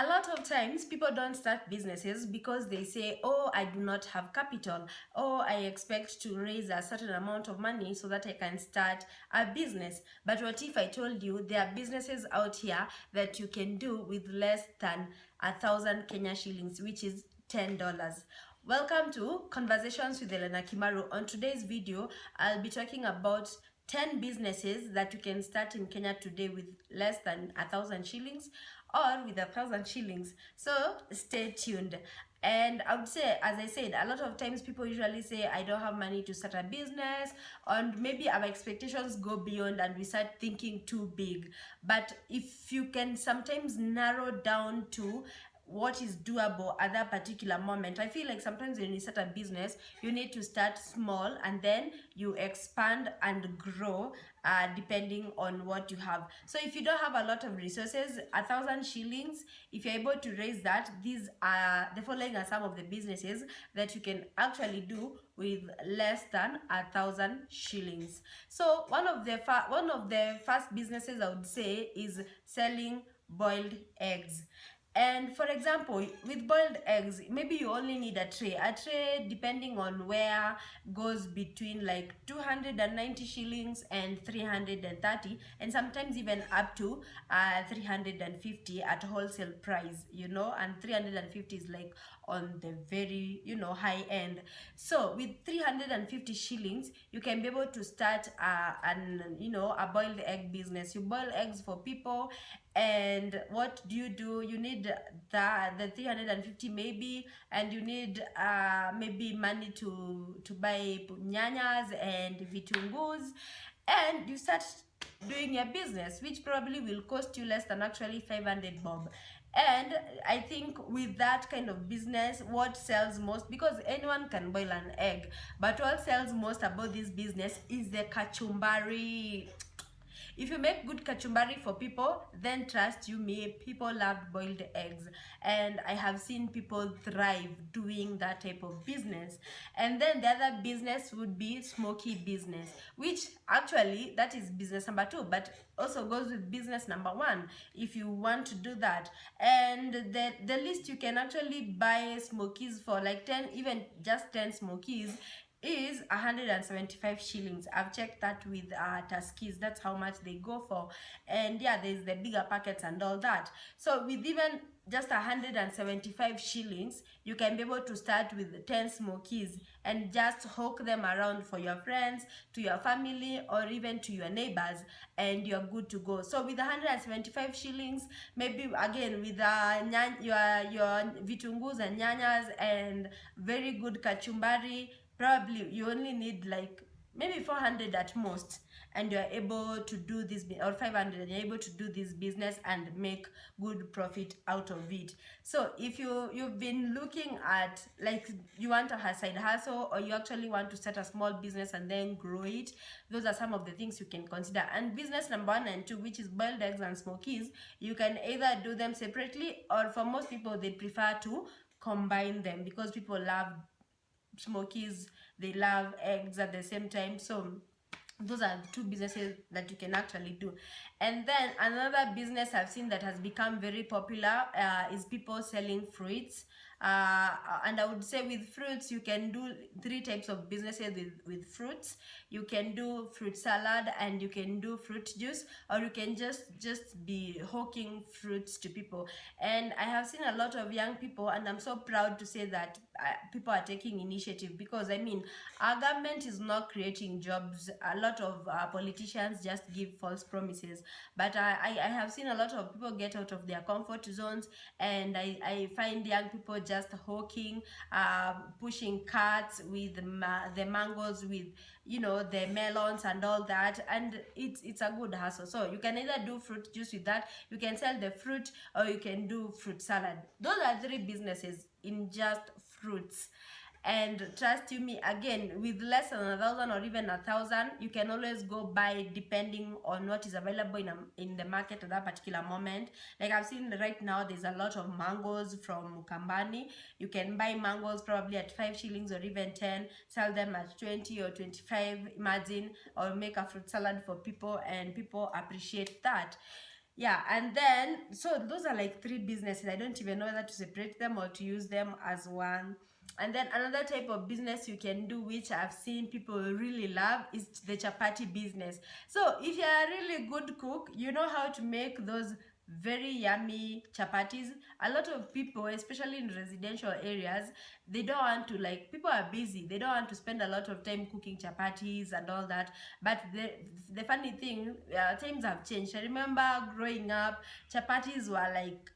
A lot of times people don't start businesses because they say, oh, I do not have capital. Oh, I expect to raise a certain amount of money so that I can start a business. But what if I told you there are businesses out here that you can do with less than 1,000 Kenya shillings, which is $10. Welcome to Conversations with Elena Kimaru. On today's video, I'll be talking about 10 businesses that you can start in Kenya today with less than 1,000 shillings or with 1,000 shillings. So stay tuned. And I would say, as I said, a lot of times people usually say, I don't have money to start a business, and maybe our expectations go beyond and we start thinking too big. But if you can sometimes narrow down to what is doable at that particular moment. I feel like sometimes when you start a business, you need to start small and then you expand and grow depending on what you have. So if you don't have a lot of resources, 1,000 shillings, if you're able to raise that, these are the following are some of the businesses that you can actually do with less than 1,000 shillings. So one of the first businesses I would say is selling boiled eggs. And for example, with boiled eggs, maybe you only need a tray. A tray, depending on where, goes between like 290 shillings and 330, and sometimes even up to 350 at wholesale price, and 350 is like on the very, high end. So with 350 shillings, you can be able to start a boiled egg business. You boil eggs for people, and what do? You need the 350 maybe, and you need maybe money to buy nyanyas and vitungus, and you start doing your business, which probably will cost you less than actually 500 bob. And I think with that kind of business, what sells most, because anyone can boil an egg, but what sells most about this business is the kachumbari. If you make good kachumbari for people, then trust you me, people love boiled eggs. And I have seen people thrive doing that type of business. And then the other business would be smoky business, which actually that is business number 2, but also goes with business number 1 if you want to do that. And the least you can actually buy smokies for, like 10, even just 10 smokies, is 175 shillings. I've checked that with Tuskies. That's how much they go for. And yeah, there's the bigger packets and all that. So with even just 175 shillings, you can be able to start with 10 smokies and just hawk them around for your friends, to your family, or even to your neighbors, and you're good to go. So with 175 shillings, maybe again with your vitungus and nyanyas and very good kachumbari, probably you only need like maybe 400 at most, and you're able to do this, or 500, and you're able to do this business and make good profit out of it. So if you've been looking at, like, you want a side hustle, or you actually want to start a small business and then grow it, those are some of the things you can consider. And business number 1 and 2, which is boiled eggs and smokies, you can either do them separately, or for most people they prefer to combine them, because people love smokies, they love eggs at the same time. So those are 2 businesses that you can actually do. And then another business I've seen that has become very popular is people selling fruits. And I would say with fruits, you can do 3 types of businesses with fruits. You can do fruit salad, and you can do fruit juice, or you can just be hawking fruits to people. And I have seen a lot of young people, and I'm so proud to say that people are taking initiative, because I mean, our government is not creating jobs. A lot of politicians just give false promises, but I have seen a lot of people get out of their comfort zones, and I find young people just hawking, pushing carts with the mangoes, with the melons and all that, and it's a good hustle. So you can either do fruit juice with that, you can sell the fruit, or you can do fruit salad. Those are 3 businesses in just fruits. And trust you me, again, with less than 1,000 or even 1,000, you can always go buy depending on what is available in the market at that particular moment. Like I've seen right now, there's a lot of mangoes from Mukambani. You can buy mangoes probably at 5 shillings or even 10, sell them at 20 or 25, imagine, or make a fruit salad for people, and people appreciate that. Yeah, and then so those are like three businesses. I don't even know whether to separate them or to use them as one. And then another type of business you can do, which I've seen people really love, is the chapati business. So if you're a really good cook, you know how to make those very yummy chapatis. A lot of people, especially in residential areas, they don't want to, like, people are busy, they don't want to spend a lot of time cooking chapatis and all that. But the funny thing, times have changed. I remember growing up, chapatis were like,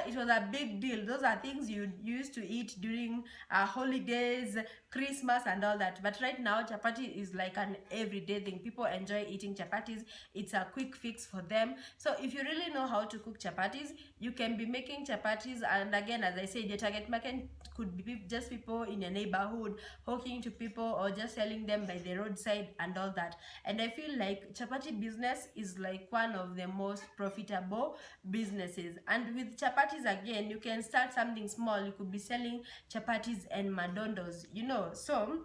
it was a big deal. Those are things you used to eat during holidays, Christmas, and all that. But right now, chapati is like an everyday thing. People enjoy eating chapatis. It's a quick fix for them. So if you really know how to cook chapatis, you can be making chapatis. And again, as I said, your target market could be just people in your neighborhood, hawking to people, or just selling them by the roadside and all that. And I feel like chapati business is like one of the most profitable businesses. And with chapatis, again, you can start something small. You could be selling chapatis and madondos, you know. So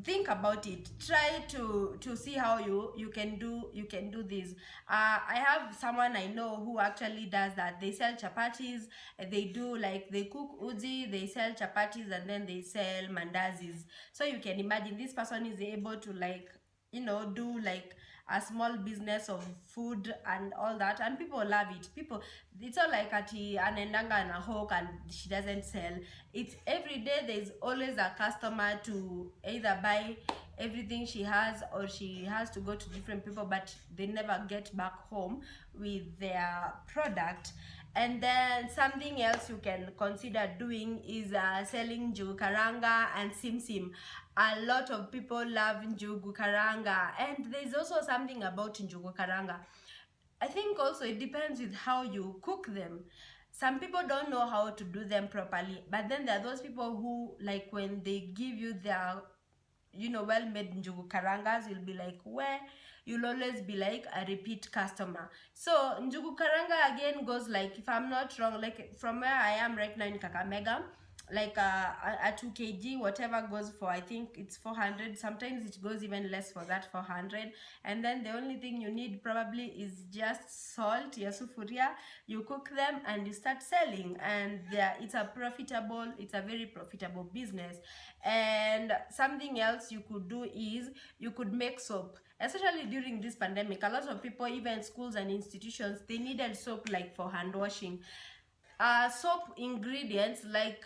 think about it, try to see how you can do this. I have someone I know who actually does that. They sell chapatis, they do, like, they cook uji, they sell chapatis, and then they sell mandazis. So you can imagine this person is able to, like, do like a small business of food and all that, and people love it. People, it's not like ati anaendanga na hawk and she doesn't sell. It's every day, there's always a customer to either buy everything she has, or she has to go to different people, but they never get back home with their product. And then something else you can consider doing is selling njugu karanga and sim. A lot of people love njugu karanga, and there's also something about njugu karanga. I think also it depends with how you cook them. Some people don't know how to do them properly, but then there are those people who, like, when they give you their, well-made njugu karangas, you'll be like, where? You'll always be like a repeat customer. So njugu karanga again goes, like, if I'm not wrong, like from where I am right now in Kakamega, like a 2 kg whatever goes for, I think it's 400. Sometimes it goes even less for that, 400. And then the only thing you need probably is just salt, your sufuria. You cook them and you start selling, and it's a very profitable business. And something else you could do is you could make soap, especially during this pandemic. A lot of people, even schools and institutions, they needed soap, like for hand washing. Soap ingredients, like,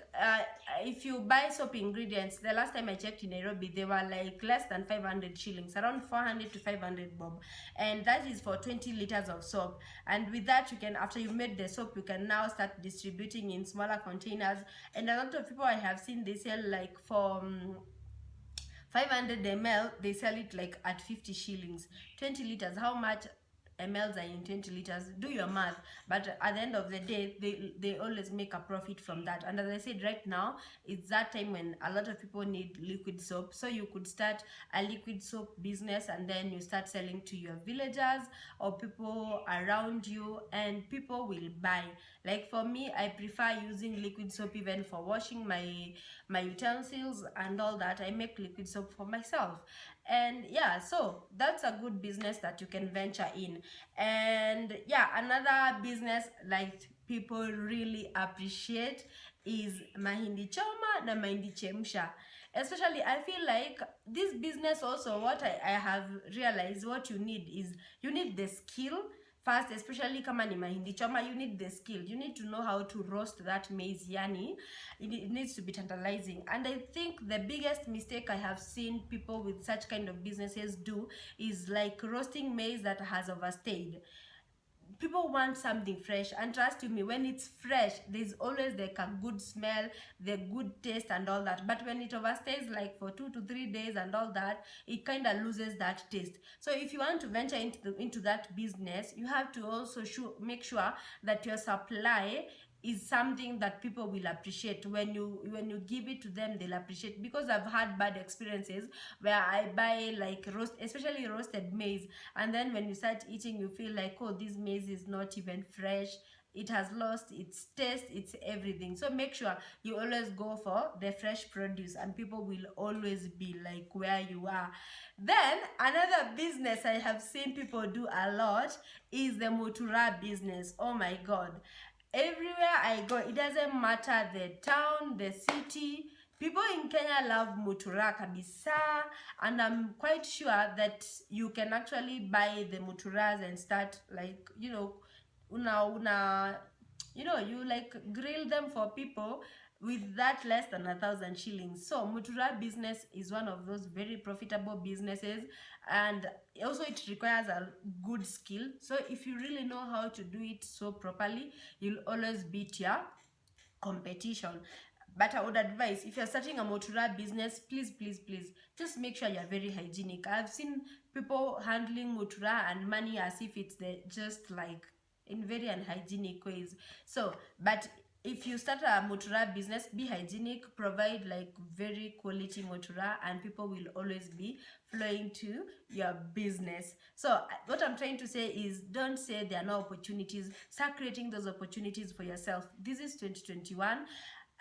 if you buy soap ingredients, the last time I checked in Nairobi, they were like less than 500 shillings, around 400 to 500 bob. And that is for 20 liters of soap. And with that, you can, after you made the soap, you can now start distributing in smaller containers. And a lot of people I have seen, they sell like for 500 ml, they sell it like at 50 shillings. 20 liters, how much mls are in 20 liters? Do your math. But at the end of the day, they always make a profit from that. And as I said, right now it's that time when a lot of people need liquid soap. So you could start a liquid soap business, and then you start selling to your villagers or people around you, and people will buy. Like for me, I prefer using liquid soap even for washing my utensils and all that. I make liquid soap for myself. And yeah, so that's a good business that you can venture in. And yeah, another business like people really appreciate is mahindi choma na mahindi chemsha. Especially, I feel like this business also, what I have realized, what you need is, you need the skill first, especially kama ni mahindi choma. You need the skill, you need to know how to roast that maize, yani it needs to be tantalizing. And I think the biggest mistake I have seen people with such kind of businesses do is like roasting maize that has overstayed. People want something fresh, and trust you me, when it's fresh, there's always like a good smell, the good taste and all that. But when it overstays like for 2 to 3 days and all that, it kind of loses that taste. So if you want to venture into that business, you have to also make sure that your supply is something that people will appreciate. When you give it to them, they'll appreciate. Because I've had bad experiences where I buy like especially roasted maize, and then when you start eating, you feel like, oh, this maize is not even fresh. it has lost its taste, its everything. So make sure you always go for the fresh produce, and people will always be like where you are. Then another business I have seen people do a lot is the mutura business. Oh my god, everywhere I go, it doesn't matter the town, the city, people in Kenya love mutura kabisa, and I'm quite sure that you can actually buy the muturas and start, like, you know, you like grill them for people with that less than 1,000 shillings. So mutura business is one of those very profitable businesses, and also it requires a good skill. So if you really know how to do it so properly, you'll always beat your competition. But I would advise, if you're starting a mutura business, please, please, please, just make sure you're very hygienic. I've seen people handling mutura and money as if it's just like in very unhygienic ways. So, but if you start a mutura business, be hygienic, provide like very quality mutura, and people will always be flowing to your business. So what I'm trying to say is, don't say there are no opportunities. Start creating those opportunities for yourself. This is 2021.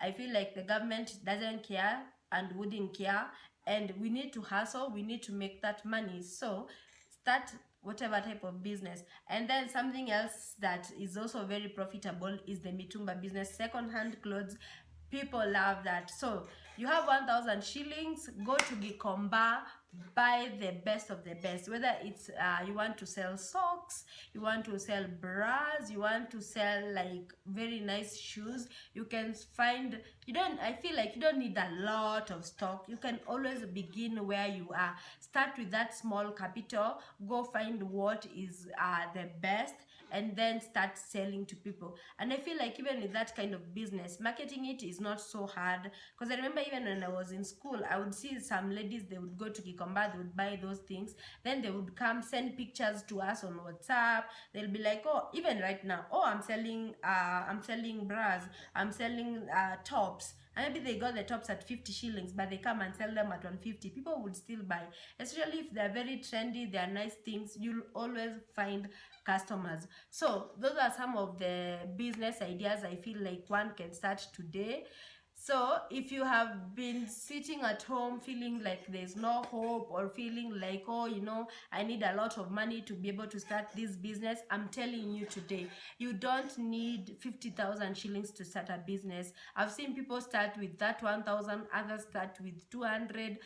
I feel like the government doesn't care and wouldn't care, and we need to hustle, we need to make that money. So start whatever type of business. And then something else that is also very profitable is the mitumba business, second hand clothes. People love that. So you have 1,000 shillings, go to Gikomba, buy the best of the best. Whether it's you want to sell socks, you want to sell bras, you want to sell like very nice shoes, you can find, I feel like you don't need a lot of stock. You can always begin where you are. Start with that small capital, go find what is the best, and then start selling to people. And I feel like even with that kind of business, marketing it is not so hard, because I remember even when I was in school, I would see some ladies, they would go to Gikomba, they would buy those things, then they would come send pictures to us on WhatsApp. They'll be like, oh, even right now, oh, I'm selling bras, I'm selling tops. And maybe they got the tops at 50 shillings, but they come and sell them at 150. People would still buy, especially if they're very trendy, they're nice things. You'll always find customers. So those are some of the business ideas I feel like one can start today. So if you have been sitting at home feeling like there's no hope, or feeling like, oh, I need a lot of money to be able to start this business, I'm telling you today, you don't need 50,000 shillings to start a business. I've seen people start with that 1,000, others start with 200,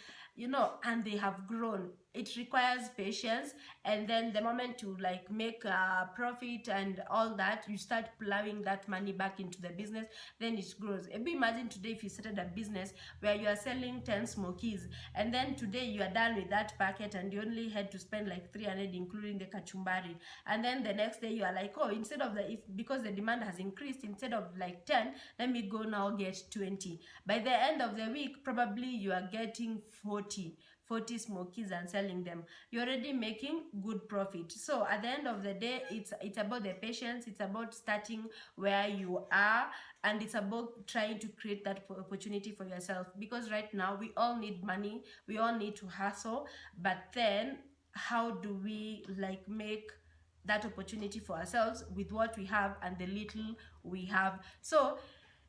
and they have grown. It requires patience, and then the moment you like make a profit and all that, you start plowing that money back into the business, then it grows. Maybe imagine today if you started a business where you are selling 10 smokies, and then today you are done with that packet and you only had to spend like 300 including the kachumbari, and then the next day you are like, oh, instead of because the demand has increased, instead of like 10, let me go now get 20. By the end of the week, probably you are getting 40 smokies and selling them. You're already making good profit. So at the end of the day, it's about the patience, it's about starting where you are, and it's about trying to create that opportunity for yourself. Because right now we all need money, we all need to hustle, but then how do we like make that opportunity for ourselves with what we have and the little we have? So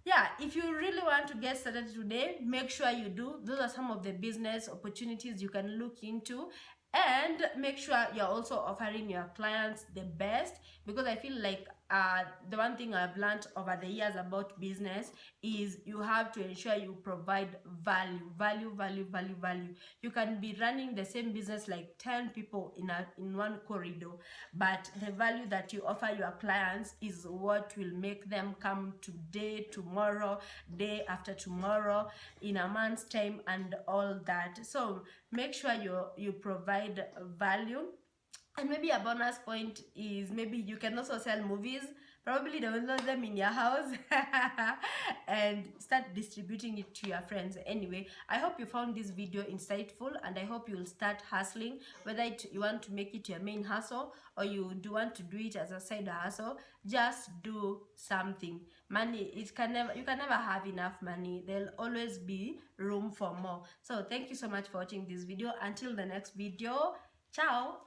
yeah, if you really want to get started today, make sure you do. Those are some of the business opportunities you can look into, and make sure you're also offering your clients the best. Because I feel like the one thing I've learned over the years about business is you have to ensure you provide value. You can be running the same business like 10 people in one corridor, but the value that you offer your clients is what will make them come today, tomorrow, day after tomorrow, in a month's time, and all that. So make sure you provide value. And maybe a bonus point is, maybe you can also sell movies. Probably download them in your house and start distributing it to your friends. Anyway, I hope you found this video insightful, and I hope you'll start hustling. Whether you want to make it your main hustle, or you do want to do it as a side hustle, just do something. Money, you can never have enough money. There'll always be room for more. So thank you so much for watching this video. Until the next video, ciao.